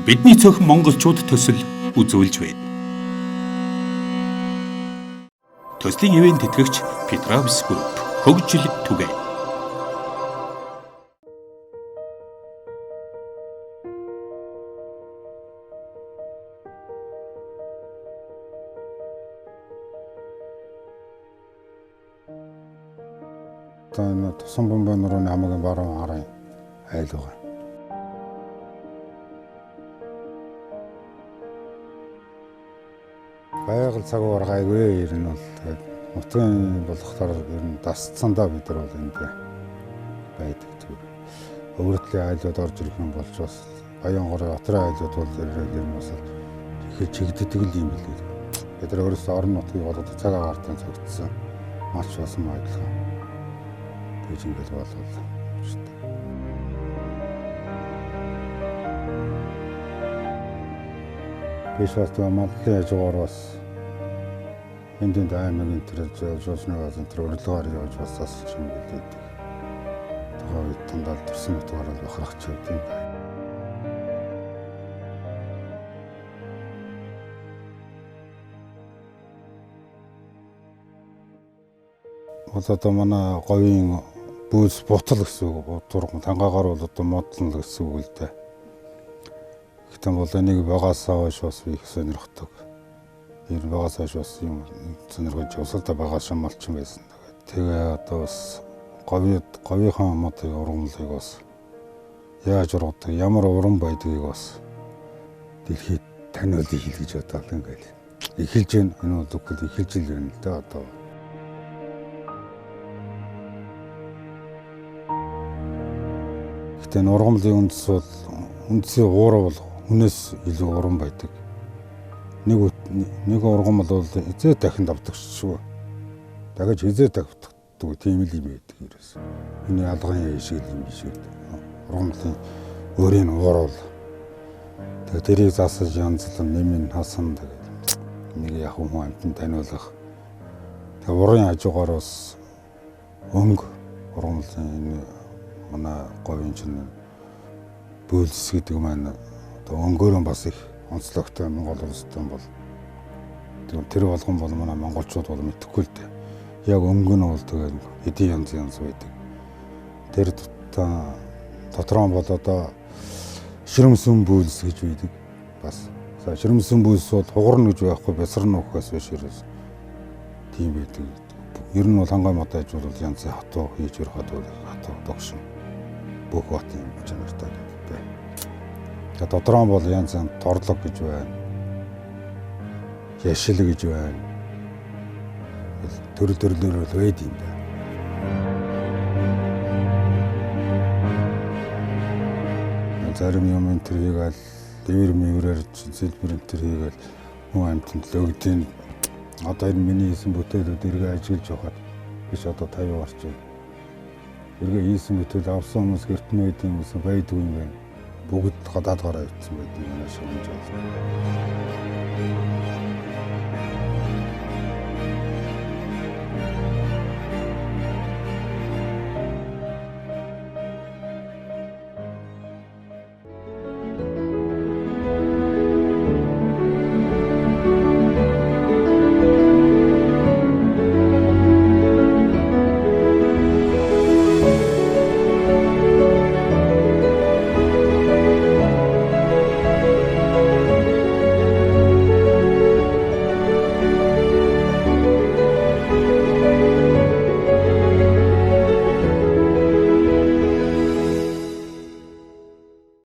Бидний цөөхөн монголчууд төсөл үзүүлж байна. Төслийн ивент тэтгэгч Petrovs Group хөгжил түгээ. Тусан бомбын руу намайг баруун харын айлгаа. Байгаль цаг уургайгүй ер нь бол тэгээд нутгийн болохоор ер нь дасцсандаа бид нар бол энд байдаг зүгээр. Өвөртлийн айлууд орж ирэх юм болж бас Баянгор Отрын айлууд бол ер нь бас их чигддэг л юм билээ. Бид нар өөрөөсөө орон нутгийг болоод цаг агартан цогцсон маш басан адилхан. Тэгж ингээд болов шүү дээ. Биш бас маллын ажгаар бас энд аймаг интернет жуулчны баз энэ урилгаар явж бас засалж юм билээд. Тэгэхээр үед тандал төрсөн утгаар л бахарах ч юм байна. Одоо манай говийн бүүс бутал гэсэн үг. Турган тангаагаар бол одоо модлон л гэсэн үг л дээ. Гэтэ бол энийг багасаа хойш бас их сонирхдаг. Ер нь багасаа хойш бас юм сонирхож усалдаа бага шамалчин байсан. Тэгээ одоо бас говийнхаа модыг ургамлыг бас яаж ургадаг, ямар уран байдгийг бас дэлхийд таниулъя гэж бодлоо ингээл. Эхэлж гэн энэ бол үгүй эхэлж л байна л да одоо. Гэтэ ургамлын үндсийн уураа бол хүнээс илүү уран байдаг. Нэг ургамл бол эзээ дахин давдаг шүү. Дахиж эзээ давдаг тийм л юм байдаг ерөөс. Миний алгын шиг юм шиг. Ургамлын өөрийн уурал. Тэгээ тэрийг засаж янзлан нэмэн хасан тэгээд нэг яг хүн амтан таниулах. Тэгээ урын хажуугаар бас өнгө ургамлын манай говийн чинь бөөлс гэдэг маань одоо өнгөөрөө бас их онцлогтой Монгол улстай бол тэр болгон бол манай монголчууд бол мэдэхгүй л дээ. Яг өнгө нь бол тэгээд эдийн янз байдаг. Тэр дотроо бол одоо ширэмсэн бөөлс гэж байдаг. Бас ширэмсэн бөөлс бол хугарна гэж байхгүй бясарна ухаас биш ерөөс тийм байдаг. Ер нь бол хангай мод ажил бол янзын хатуу хийж өрөх хатуу догшин бүх бат юм чанартай байдаг. Тэгээд додроо бол янз торлог гэж байна. Яшил гэж байна. Төрлөөр л байд юм да. Зарим юм энэ төр хийгээл дэвэр зэлбэр энэ төр хийгээл хүн амьтанд л өгдөг. Одоо энэ миний хийсэн бүтээлүүд эргээ ажиллаж явахад биш одоо 50 гарч байна. Эргээ хийсэн бүтээл авсан хүмүүс гэртэн байдсан хүмүүс байдгүй юм байна. Бүгд гадаад гараа ицсэн байдаг юм шиг байна.